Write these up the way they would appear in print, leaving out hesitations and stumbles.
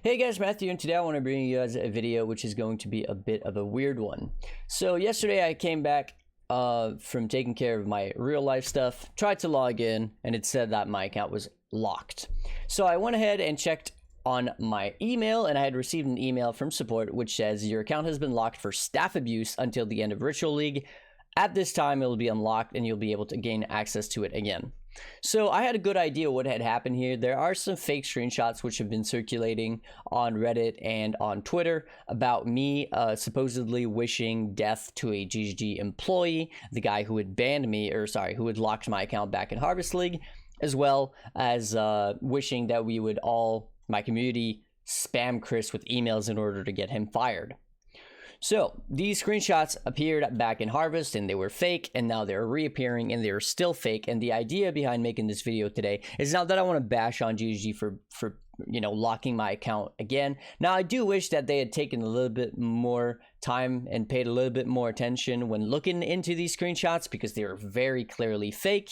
Hey guys, Matthew, and today I want to bring you guys a video which is going to be a bit of a weird one. So yesterday I came back from taking care of my real life stuff, tried to log in, and it said that my account was locked. So I went ahead and checked on my email, and I had received an email from support which says your account has been locked for staff abuse until the end of Ritual League. At this time it will be unlocked and you'll be able to gain access to it again. So I had a good idea what had happened here. There are some fake screenshots which have been circulating on Reddit and on Twitter about me supposedly wishing death to a GGG employee, the guy who had banned me, or sorry, who had locked my account back in Harvest League, as well as wishing that we would all, my community, spam Chris with emails in order to get him fired. So these screenshots appeared back in Harvest and they were fake, and now they're reappearing and they're still fake. And the idea behind making this video today is not that I want to bash on GGG for you know, locking my account again. Now I do wish that they had taken a little bit more time and paid a little bit more attention when looking into these screenshots, because they are very clearly fake,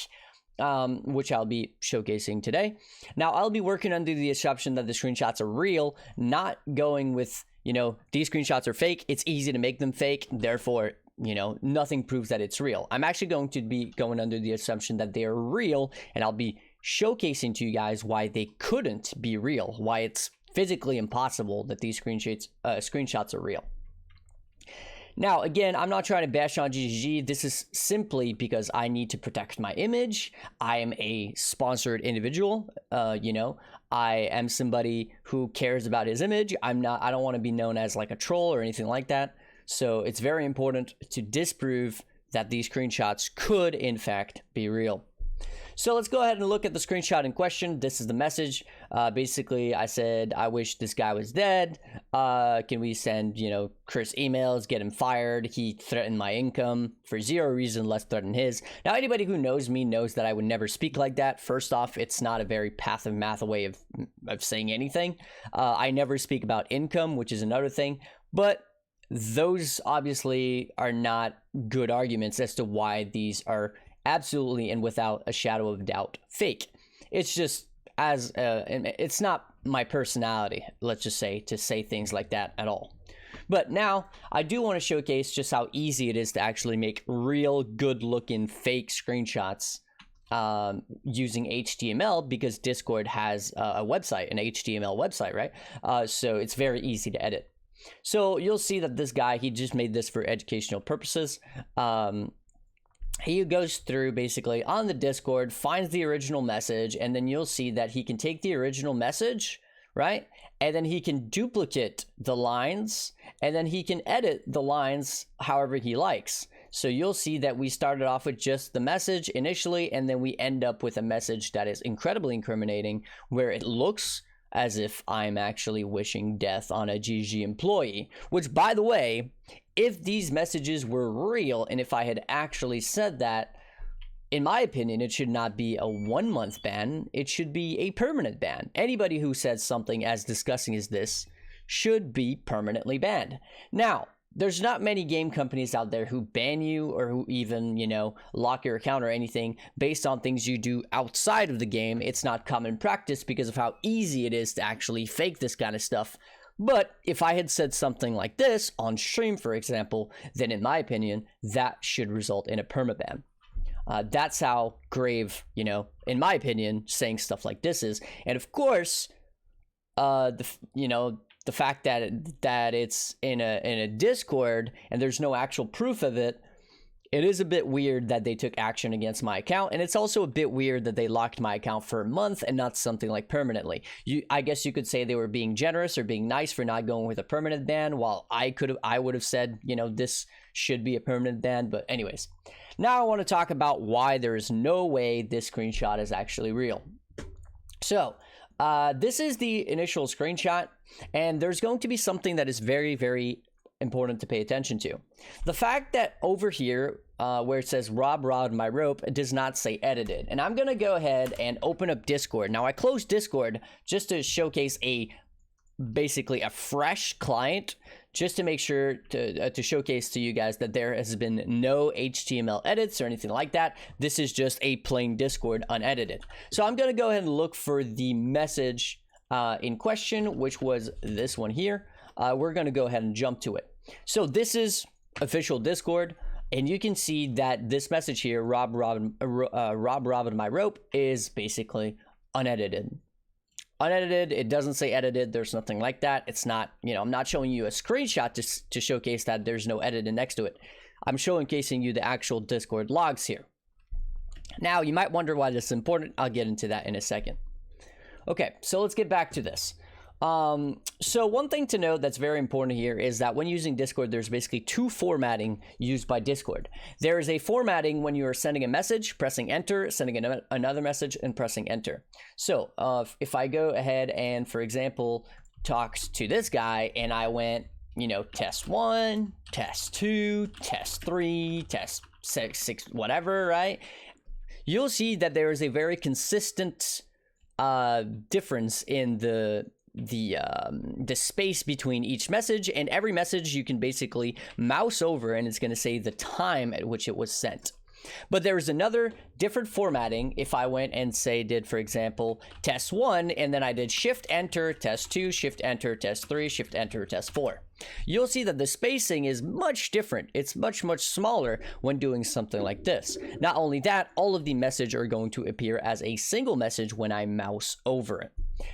which I'll be showcasing today. Now I'll be working under the assumption that the screenshots are real, not going with, you know, these screenshots are fake, it's easy to make them fake, therefore, you know, nothing proves that it's real. I'm actually going to be going under the assumption that they are real, and I'll be showcasing to you guys why they couldn't be real, why it's physically impossible that these screenshots are real. Now, again, I'm not trying to bash on GGG. This is simply because I need to protect my image. I am a sponsored individual. You know, I am somebody who cares about his image. I don't want to be known as like a troll or anything like that. So it's very important to disprove that these screenshots could, in fact, be real. So let's go ahead and look at the screenshot in question. This is the message. Basically, I said, I wish this guy was dead. Can we send, you know, Chris emails, get him fired? He threatened my income for zero reason, let's threaten his. Now, anybody who knows me knows that I would never speak like that. First off, it's not a very path of math way of saying anything. I never speak about income, which is another thing. But those obviously are not good arguments as to why these are absolutely and without a shadow of doubt fake. It's just it's not my personality, let's just say, to say things like that at all. But now I do want to showcase just how easy it is to actually make real good looking fake screenshots using HTML, because Discord has a website, an HTML website, right? So it's very easy to edit. So you'll see that this guy, he just made this for educational purposes. He goes through basically on the Discord, finds the original message, and then you'll see that he can take the original message, right? And then he can duplicate the lines, and then he can edit the lines however he likes. So you'll see that we started off with just the message initially, and then we end up with a message that is incredibly incriminating, where it looks as if I'm actually wishing death on a GG employee, which, by the way, if these messages were real and if I had actually said that, in my opinion, it should not be a 1 month ban. It should be a permanent ban. Anybody who says something as disgusting as this should be permanently banned. Now, there's not many game companies out there who ban you or who even, you know, lock your account or anything based on things you do outside of the game. It's not common practice because of how easy it is to actually fake this kind of stuff. But if I had said something like this on stream, for example, then in my opinion, that should result in a permaban. That's how grave, you know, in my opinion, saying stuff like this is. And of course, the fact that it's in a Discord and there's no actual proof of it, it is a bit weird that they took action against my account, and it's also a bit weird that they locked my account for a month and not something like permanently. I guess you could say they were being generous or being nice for not going with a permanent ban, while I would have said, you know, this should be a permanent ban. But anyways, now I want to talk about why there is no way this screenshot is actually real. So this is the initial screenshot, and there's going to be something that is very, very important to pay attention to. The fact that over here where it says Rob rod my rope, it does not say edited. And I'm gonna go ahead and open up Discord. Now I closed Discord just to showcase basically a fresh client, just to make sure to showcase to you guys that there has been no HTML edits or anything like that. This is just a plain Discord unedited. So I'm gonna go ahead and look for the message in question, which was this one here. We're going to go ahead and jump to it. So this is official Discord, and you can see that this message here, Rob robbing my rope, is basically unedited. Unedited. It doesn't say edited. There's nothing like that. It's not, you know, I'm not showing you a screenshot to showcase that there's no edited next to it. I'm showcasing you the actual Discord logs here. Now, you might wonder why this is important. I'll get into that in a second. Okay, so let's get back to this. So one thing to note that's very important here is that when using Discord, there's basically two formatting used by Discord. There is a formatting when you are sending a message, pressing enter, sending another message, and pressing enter. So if I go ahead and, for example, talks to this guy, and I went, you know, test 1, test 2, test 3, test 6, whatever, right? You'll see that there is a very consistent difference in the space between each message, and every message you can basically mouse over and it's going to say the time at which it was sent. But there is another different formatting if I went and say did, for example, test 1, and then I did shift enter, test 2, shift enter, test 3, shift enter, test 4. You'll see that the spacing is much different. It's much smaller when doing something like this. Not only that, all of the message are going to appear as a single message when I mouse over it.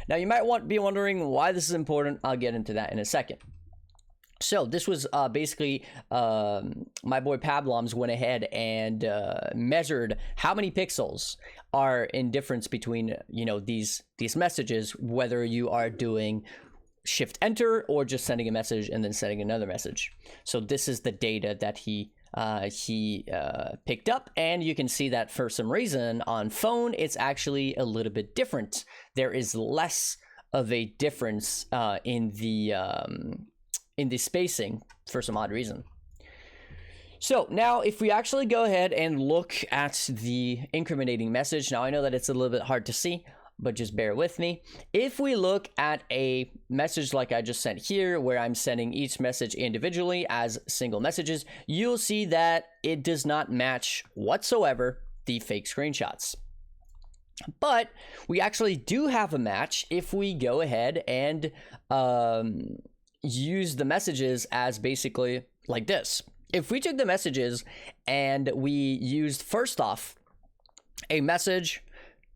Now, you might be wondering why this is important. I'll get into that in a second. So this was basically my boy Pabloms went ahead and measured how many pixels are in difference between, you know, these messages, whether you are doing shift enter or just sending a message and then sending another message. So this is the data that he picked up, and you can see that for some reason on phone it's actually a little bit different. There is less of a difference in the spacing for some odd reason. So now if we actually go ahead and look at the incriminating message, now I know that it's a little bit hard to see, but just bear with me. If we look at a message like I just sent here, where I'm sending each message individually as single messages, you'll see that it does not match whatsoever the fake screenshots. But we actually do have a match if we go ahead and use the messages as basically like this. If we took the messages and we used, first off, a message,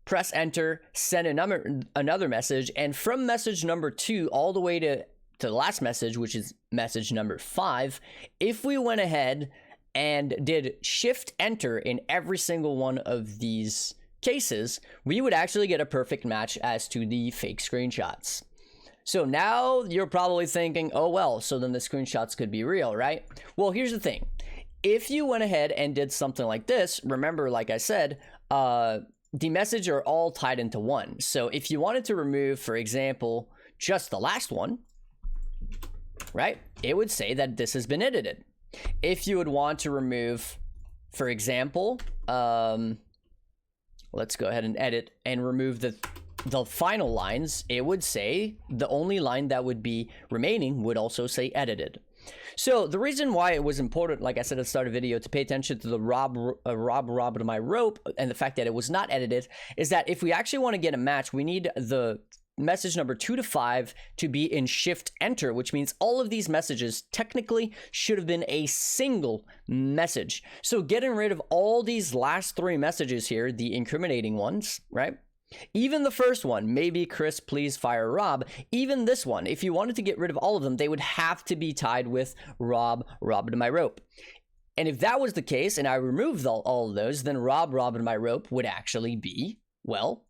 press enter, send another message, and from message number 2 all the way to the last message, which is message number 5, if we went ahead and did shift enter in every single one of these cases, we would actually get a perfect match as to the fake screenshots. So now you're probably thinking, oh well, so then the screenshots could be real, right? Well, here's the thing. If you went ahead and did something like this, remember, like I said, the message are all tied into one. So if you wanted to remove, for example, just the last one, right, it would say that this has been edited. If you would want to remove, for example, let's go ahead and edit and remove the final lines, it would say the only line that would be remaining would also say edited. So the reason why it was important, like I said at the start of the video, to pay attention to the Rob to my rope and the fact that it was not edited, is that if we actually want to get a match, we need the message number 2 to 5 to be in shift enter, which means all of these messages technically should have been a single message. So getting rid of all these last 3 messages here, the incriminating ones, right? Even the first one, maybe Chris, please fire Rob. Even this one, if you wanted to get rid of all of them, they would have to be tied with Rob to my rope. And if that was the case, and I removed all of those, then Rob to my rope would actually be, well,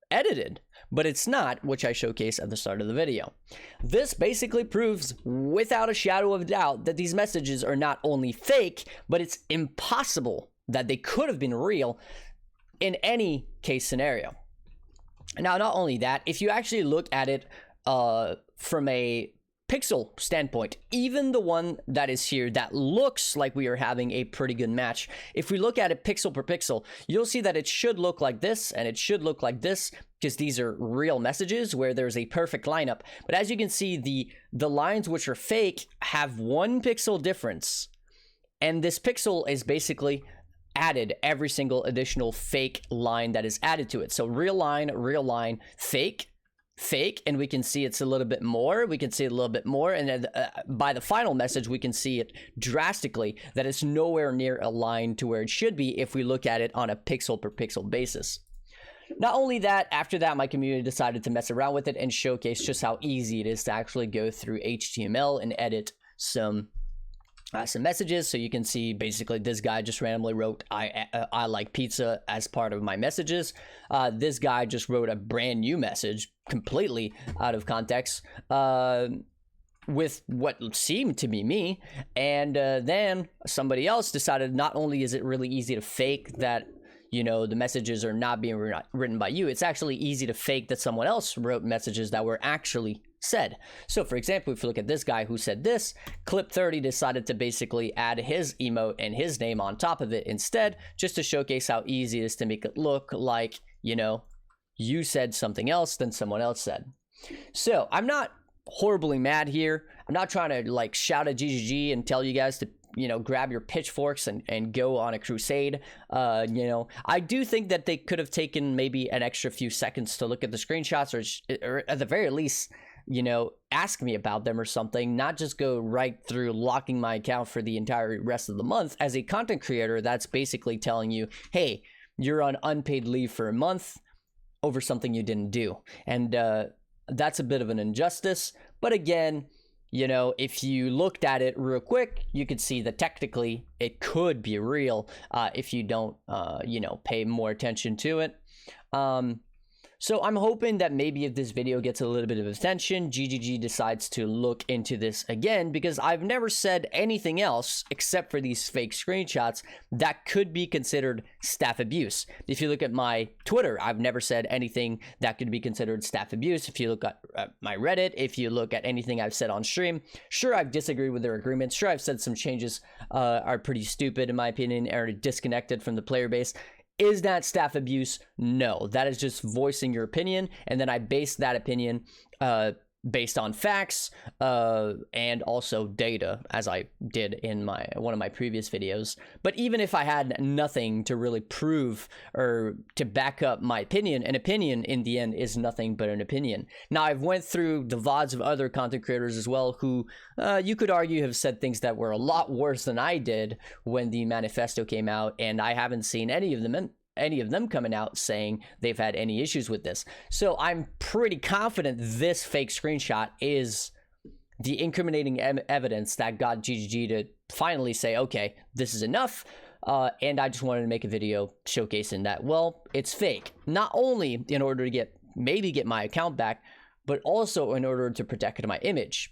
edited. But it's not, which I showcased at the start of the video. This basically proves, without a shadow of a doubt, that these messages are not only fake, but it's impossible that they could have been real in any case scenario. Now, not only that, if you actually look at it from a pixel standpoint, even the one that is here that looks like we are having a pretty good match, if we look at it pixel per pixel, you'll see that it should look like this and it should look like this, because these are real messages where there's a perfect lineup. But as you can see, the lines which are fake have 1 pixel difference, and this pixel is basically added every single additional fake line that is added to it. So real line, fake, fake, and we can see it's a little bit more, we can see it a little bit more, and then by the final message we can see it drastically that it's nowhere near aligned to where it should be if we look at it on a pixel per pixel basis. Not only that, after that my community decided to mess around with it and showcase just how easy it is to actually go through HTML and edit some messages. So you can see basically this guy just randomly wrote I like pizza as part of my messages. This guy just wrote a brand new message completely out of context with what seemed to be me, and then somebody else decided not only is it really easy to fake that, you know, the messages are not being written by you, it's actually easy to fake that someone else wrote messages that were actually said. So for example, if you look at this guy who said this, Clip30 decided to basically add his emote and his name on top of it instead, just to showcase how easy it is to make it look like, you know, you said something else than someone else said. So I'm not horribly mad here. I'm not trying to like shout at GGG and tell you guys to, you know, grab your pitchforks and go on a crusade. You know, I do think that they could have taken maybe an extra few seconds to look at the screenshots, or at the very least, you know, ask me about them or something, not just go right through locking my account for the entire rest of the month. As a content creator, that's basically telling you, hey, you're on unpaid leave for a month over something you didn't do. And that's a bit of an injustice. But again, you know, if you looked at it real quick, you could see that technically it could be real if you don't, you know, pay more attention to it. So I'm hoping that maybe if this video gets a little bit of attention, GGG decides to look into this again, because I've never said anything else except for these fake screenshots that could be considered staff abuse. If you look at my Twitter, I've never said anything that could be considered staff abuse. If you look at my Reddit, if you look at anything I've said on stream, sure, I've disagreed with their agreements. Sure, I've said some changes are pretty stupid in my opinion, or disconnected from the player base. Is that staff abuse? No, that is just voicing your opinion, and then I base that opinion based on facts and also data, as I did in one of my previous videos. But even if I had nothing to really prove or to back up my opinion, an opinion in the end is nothing but an opinion. Now, I've went through the VODs of other content creators as well who you could argue have said things that were a lot worse than I did when the manifesto came out, and I haven't seen any of them coming out saying they've had any issues with this. So I'm pretty confident this fake screenshot is the incriminating evidence that got GGG to finally say, okay, this is enough. And I just wanted to make a video showcasing that, well, it's fake. Not only in order to maybe get my account back, but also in order to protect my image,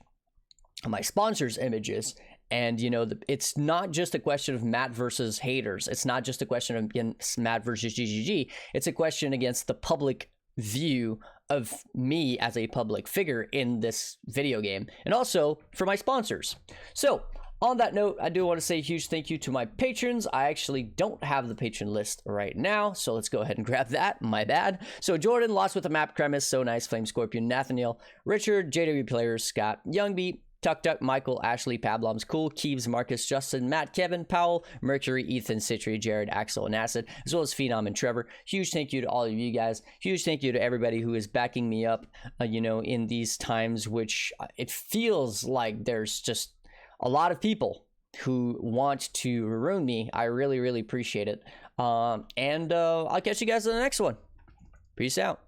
my sponsors' images. And, you know, it's not just a question of Matt versus haters. It's not just a question of against Matt versus GGG. It's a question against the public view of me as a public figure in this video game, and also for my sponsors. So on that note, I do want to say a huge thank you to my patrons. I actually don't have the patron list right now, so let's go ahead and grab that. My bad. So Jordan, Lost with the Map Premise, So Nice, Flame Scorpion, Nathaniel, Richard, JW Players, Scott, Youngby, Tuck Tuck, Michael, Ashley, Pablom's Cool, Keeves, Marcus, Justin, Matt, Kevin, Powell, Mercury, Ethan, Citri, Jared, Axel, and Acid, as well as Phenom and Trevor. Huge thank you to all of you guys. Huge thank you to everybody who is backing me up, you know, in these times, which it feels like there's just a lot of people who want to ruin me. I really, really appreciate it. And I'll catch you guys in the next one. Peace out.